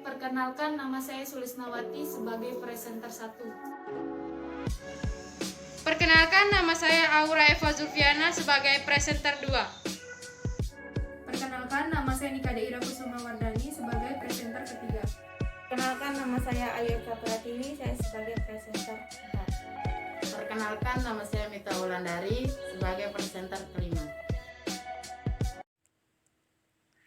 Perkenalkan, nama saya Sulisnawati sebagai presenter 1. Perkenalkan, nama saya Aura Eva Zulfiana sebagai presenter 2. Perkenalkan, nama saya Nikade Ira Kusuma Wardani sebagai presenter ketiga. Perkenalkan, nama saya Ayu Pratini, saya sebagai presenter 4. Perkenalkan, nama saya Mita Wulandari sebagai presenter kelima.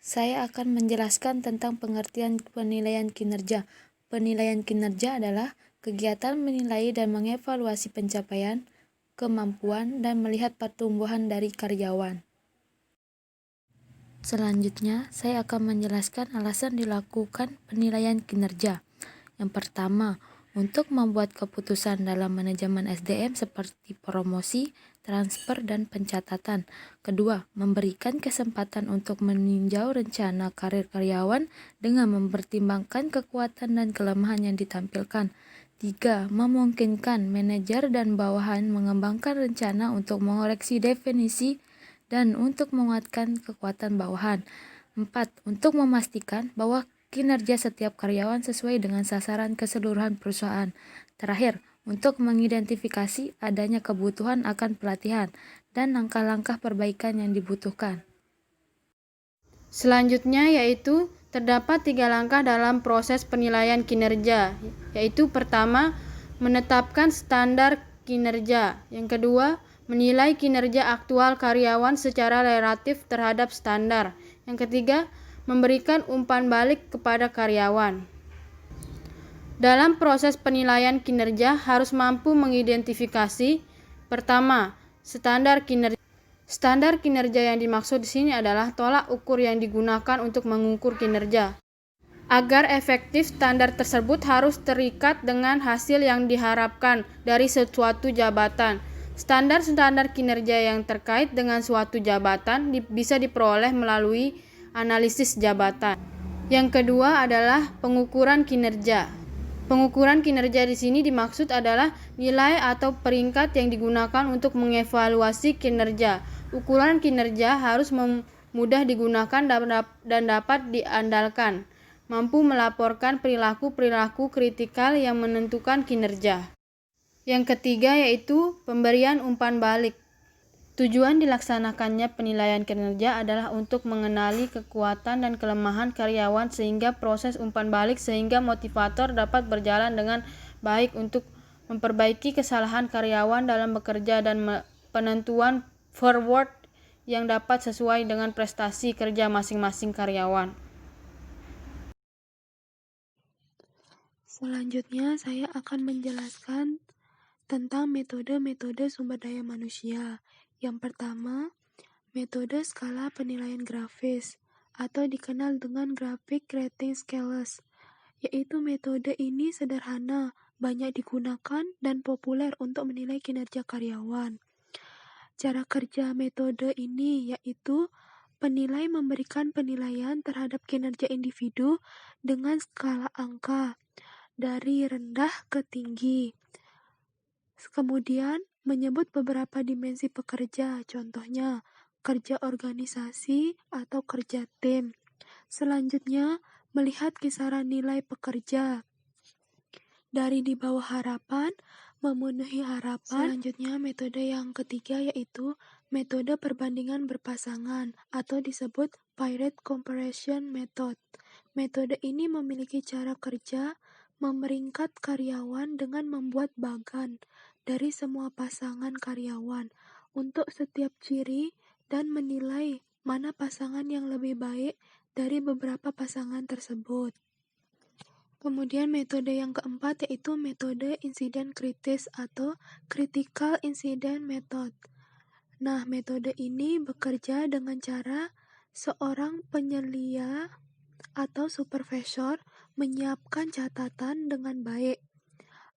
Saya akan menjelaskan tentang pengertian penilaian kinerja. Penilaian kinerja adalah kegiatan menilai dan mengevaluasi pencapaian, kemampuan, dan melihat pertumbuhan dari karyawan. Selanjutnya, saya akan menjelaskan alasan dilakukan penilaian kinerja. Yang pertama, untuk membuat keputusan dalam manajemen SDM seperti promosi, transfer, dan pencatatan. Kedua, memberikan kesempatan untuk meninjau rencana karir karyawan dengan mempertimbangkan kekuatan dan kelemahan yang ditampilkan. Tiga, memungkinkan manajer dan bawahan mengembangkan rencana untuk mengoreksi definisi dan untuk menguatkan kekuatan bawahan. 4. Untuk memastikan bahwa kinerja setiap karyawan sesuai dengan sasaran keseluruhan perusahaan. Terakhir, untuk mengidentifikasi adanya kebutuhan akan pelatihan dan langkah-langkah perbaikan yang dibutuhkan. Selanjutnya yaitu terdapat 3 langkah dalam proses penilaian kinerja, yaitu pertama, menetapkan standar kinerja. Yang kedua, menilai kinerja aktual karyawan secara relatif terhadap standar. Yang ketiga, memberikan umpan balik kepada karyawan. Dalam proses penilaian kinerja harus mampu mengidentifikasi pertama, standar kinerja. Standar kinerja yang dimaksud di sini adalah tolak ukur yang digunakan untuk mengukur kinerja. Agar efektif, standar tersebut harus terikat dengan hasil yang diharapkan dari suatu jabatan. Standar-standar kinerja yang terkait dengan suatu jabatan bisa diperoleh melalui analisis jabatan. Yang kedua adalah pengukuran kinerja. Pengukuran kinerja di sini dimaksud adalah nilai atau peringkat yang digunakan untuk mengevaluasi kinerja. Ukuran kinerja harus mudah digunakan dan dapat diandalkan, mampu melaporkan perilaku-perilaku kritikal yang menentukan kinerja. Yang ketiga yaitu pemberian umpan balik. Tujuan dilaksanakannya penilaian kinerja adalah untuk mengenali kekuatan dan kelemahan karyawan sehingga proses umpan balik sehingga motivator dapat berjalan dengan baik untuk memperbaiki kesalahan karyawan dalam bekerja dan penentuan forward yang dapat sesuai dengan prestasi kerja masing-masing karyawan. Selanjutnya saya akan menjelaskan tentang metode-metode sumber daya manusia. Yang pertama, metode skala penilaian grafis atau dikenal dengan Graphic Rating Scales, yaitu metode ini sederhana, banyak digunakan, dan populer untuk menilai kinerja karyawan. Cara kerja metode ini yaitu penilai memberikan penilaian terhadap kinerja individu dengan skala angka dari rendah ke tinggi. Kemudian menyebut beberapa dimensi pekerja, contohnya kerja organisasi atau kerja tim. Selanjutnya, melihat kisaran nilai pekerja dari di bawah harapan, memenuhi harapan. Selanjutnya, metode yang ketiga yaitu metode perbandingan berpasangan atau disebut Peer Comparison Method. Metode ini memiliki cara kerja memeringkat karyawan dengan membuat bagan dari semua pasangan karyawan untuk setiap ciri dan menilai mana pasangan yang lebih baik dari beberapa pasangan tersebut. Kemudian metode yang keempat yaitu metode insiden kritis atau Critical Incident Method. Nah, metode ini bekerja dengan cara seorang penyelia atau supervisor menyiapkan catatan dengan baik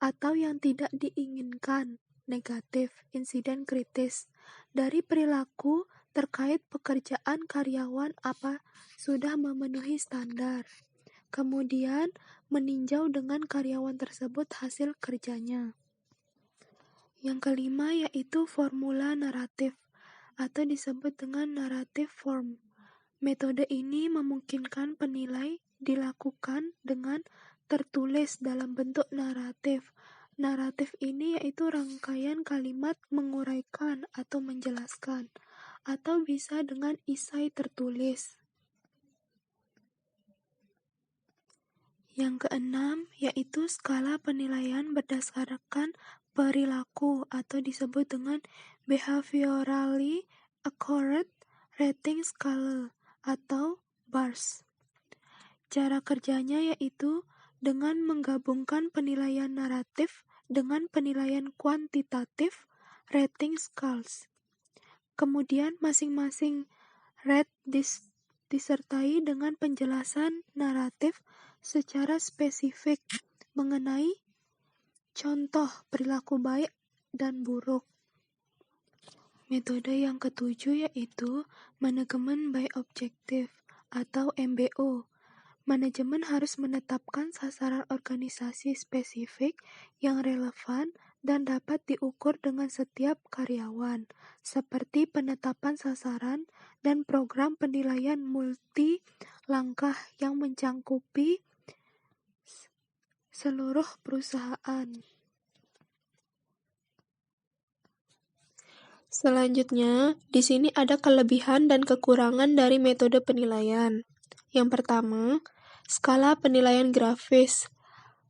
atau yang tidak diinginkan negatif insiden kritis dari perilaku terkait pekerjaan karyawan apa sudah memenuhi standar. Kemudian meninjau dengan karyawan tersebut hasil kerjanya. Yang kelima yaitu formula naratif atau disebut dengan narrative form. Metode ini memungkinkan penilai dilakukan dengan tertulis dalam bentuk naratif. Naratif ini yaitu rangkaian kalimat menguraikan atau menjelaskan, atau bisa dengan isai tertulis. Yang keenam yaitu skala penilaian berdasarkan perilaku atau disebut dengan Behaviorally Accurate Rating Scale atau BARS. Cara kerjanya yaitu dengan menggabungkan penilaian naratif dengan penilaian kuantitatif rating scales. Kemudian masing-masing rate disertai dengan penjelasan naratif secara spesifik mengenai contoh perilaku baik dan buruk. Metode yang ketujuh yaitu manajemen by objective atau MBO. Manajemen harus menetapkan sasaran organisasi spesifik yang relevan dan dapat diukur dengan setiap karyawan, seperti penetapan sasaran dan program penilaian multi langkah yang mencangkupi seluruh perusahaan. Selanjutnya, di sini ada kelebihan dan kekurangan dari metode penilaian. Yang pertama, skala penilaian grafis.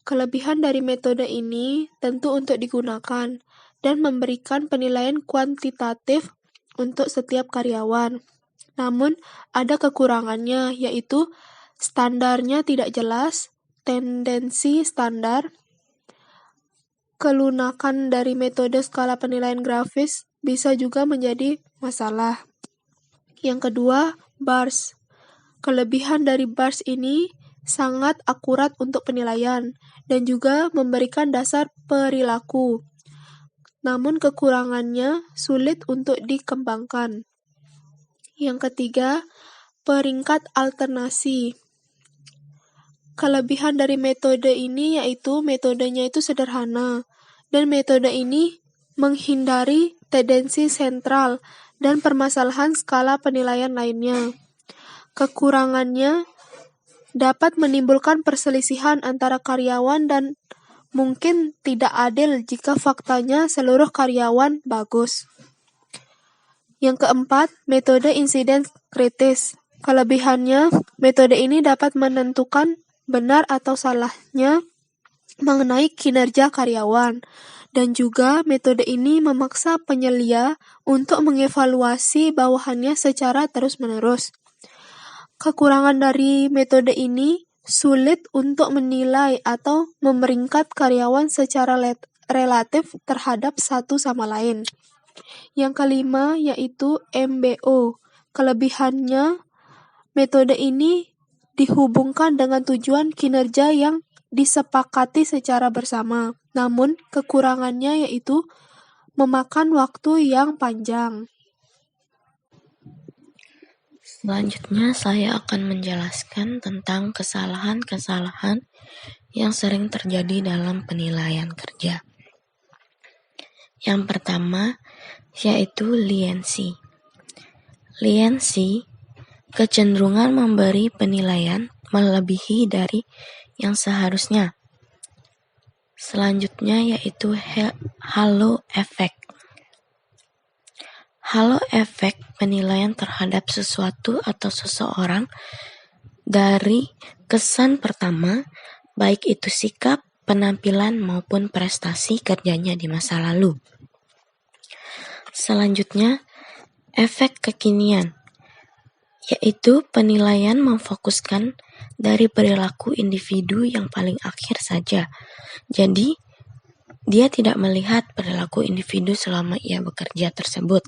Kelebihan dari metode ini tentu untuk digunakan dan memberikan penilaian kuantitatif untuk setiap karyawan. Namun, ada kekurangannya, yaitu standarnya tidak jelas, tendensi standar, kelunakan dari metode skala penilaian grafis bisa juga menjadi masalah. Yang kedua, BARS. Kelebihan dari BARS ini sangat akurat untuk penilaian dan juga memberikan dasar perilaku. Namun kekurangannya sulit untuk dikembangkan. Yang ketiga, peringkat alternasi. Kelebihan dari metode ini yaitu metodenya itu sederhana dan metode ini menghindari tendensi sentral dan permasalahan skala penilaian lainnya. Kekurangannya dapat menimbulkan perselisihan antara karyawan dan mungkin tidak adil jika faktanya seluruh karyawan bagus. Yang keempat, metode insiden kritis. Kelebihannya, metode ini dapat menentukan benar atau salahnya mengenai kinerja karyawan. Dan juga metode ini memaksa penyelia untuk mengevaluasi bawahannya secara terus-menerus. Kekurangan dari metode ini sulit untuk menilai atau memeringkat karyawan secara relatif terhadap satu sama lain. Yang kelima yaitu MBO. Kelebihannya, metode ini dihubungkan dengan tujuan kinerja yang disepakati secara bersama. Namun, kekurangannya yaitu memakan waktu yang panjang. Selanjutnya, saya akan menjelaskan tentang kesalahan-kesalahan yang sering terjadi dalam penilaian kerja. Yang pertama, yaitu liensi. Liensi, kecenderungan memberi penilaian melebihi dari yang seharusnya. Selanjutnya yaitu halo effect. Halo effect penilaian terhadap sesuatu atau seseorang dari kesan pertama, baik itu sikap, penampilan maupun prestasi kerjanya di masa lalu. Selanjutnya, efek kekinian, yaitu penilaian memfokuskan dari perilaku individu yang paling akhir saja. Jadi, dia tidak melihat perilaku individu selama ia bekerja tersebut.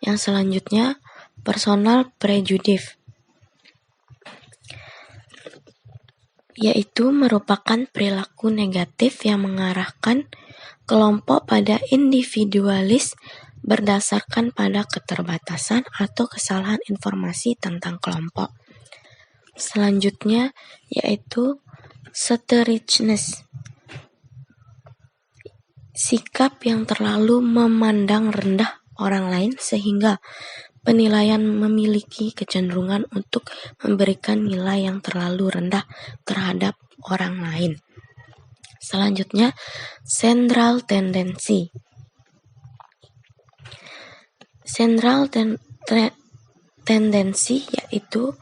Yang selanjutnya, personal prejudice, yaitu merupakan perilaku negatif yang mengarahkan kelompok pada individualis berdasarkan pada keterbatasan atau kesalahan informasi tentang kelompok. Selanjutnya yaitu strategishness, sikap yang terlalu memandang rendah orang lain sehingga penilaian memiliki kecenderungan untuk memberikan nilai yang terlalu rendah terhadap orang lain. Selanjutnya, sentral tendensi. Sentral tendensi yaitu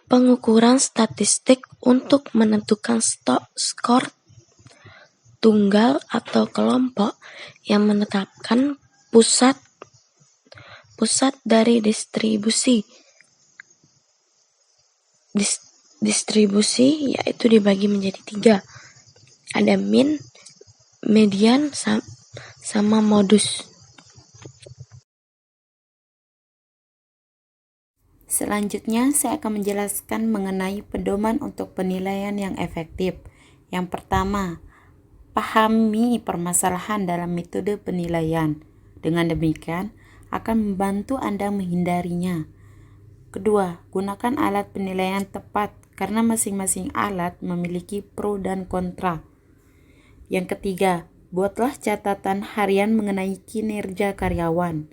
pengukuran statistik untuk menentukan skor tunggal atau kelompok yang menetapkan pusat dari distribusi. Distribusi yaitu dibagi menjadi 3. Ada mean, median, sama modus. Selanjutnya, saya akan menjelaskan mengenai pedoman untuk penilaian yang efektif. Yang pertama, pahami permasalahan dalam metode penilaian. Dengan demikian, akan membantu Anda menghindarinya. Kedua, gunakan alat penilaian tepat karena masing-masing alat memiliki pro dan kontra. Yang ketiga, buatlah catatan harian mengenai kinerja karyawan.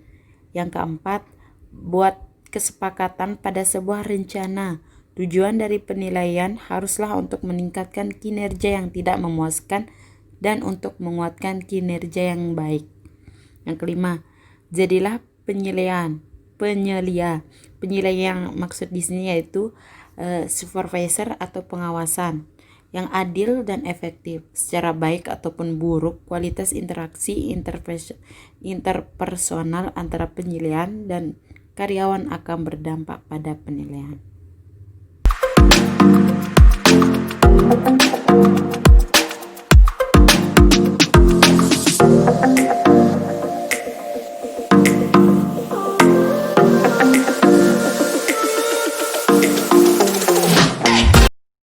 Yang keempat, buat kesepakatan pada sebuah rencana. Tujuan dari penilaian haruslah untuk meningkatkan kinerja yang tidak memuaskan dan untuk menguatkan kinerja yang baik. Yang kelima, jadilah penyelia. Penyelia yang maksud di sini yaitu supervisor atau pengawasan yang adil dan efektif. Secara baik ataupun buruk, kualitas interaksi interpersonal antara penyelian dan karyawan akan berdampak pada penilaian.